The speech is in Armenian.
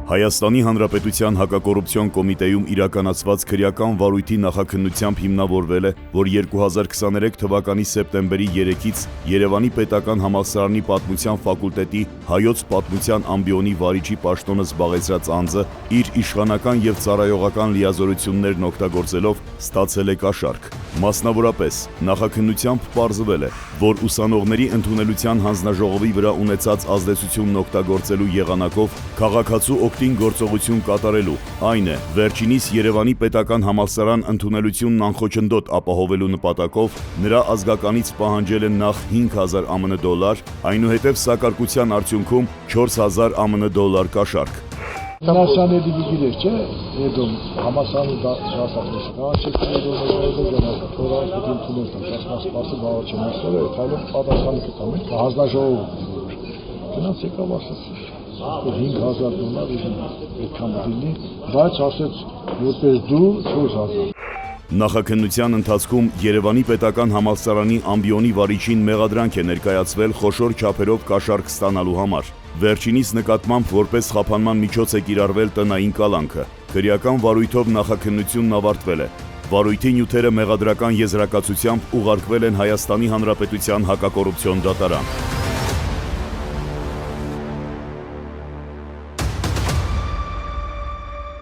Հայաստանի Հանրապետության հակակոռուպցիոն կոմիտեում իրականացված քրեական վարույթի նախաքննությամբ հիմնավորվել է, որ 2023 թվականի սեպտեմբերի 3-ից Երևանի պետական համալսարանի պատմության ֆակուլտետի հայոց պատմության ամբիոնի վարիչի պաշտոնը զբաղեցրած անձը իր իշխանական եւ ծառայողական լիազորություններն օգտագործելով ստացել է կաշառք։ Մասնավորապես, նախաքննությամբ պարզվել է, որ ուսանողների ընդունելության հանձնաժողովի վրա ունեցած ազդեցությունն օգտագործելու եղանակով քաղաքացու օգտին գործողություն կատարելու, այն է, վերջինիս Երևանի պետական համալսարան ընդունելությունն անխոչնդոտ ապահովելու նպատակով նրա ազգականից պահանջել են նախ 5000 ԱՄՆ դոլար, այնուհետև սակարկության արդյունքում 4000 ԱՄՆ դոլար կաշառք։ Ֆինանսիաների դիգիլեր չէ, հետո համասարանի դասախոսը, կանչեցին թորայից ընդունել տան, ճաշնասպասը բաղաչ եմ ասել, այլով պատասխանը կտամ, հանձնաժողով գնաց եկավ ասաց 5000 դոլար պետք է դինի, բայց ասեց որպես դու 4000։ Նախաքննության ընթացքում Երևանի պետական համալսարանի ամբիոնի վարիչին մեղադրանք է ներկայացվել խոշոր չափերով կաշառք ստանալու համար։ Վերջինիս նկատմամբ որպես խափանման միջոց է կիրառվել տնային կալանքը։ Քրեական վարույթով նախաքննությունն ավարտվել է։ Վարույթի նյութերը մեղադրական եզրակացությամբ ուղարկվել են Հայաստանի Հանրապետության հակակոռուպցիոն դատարան։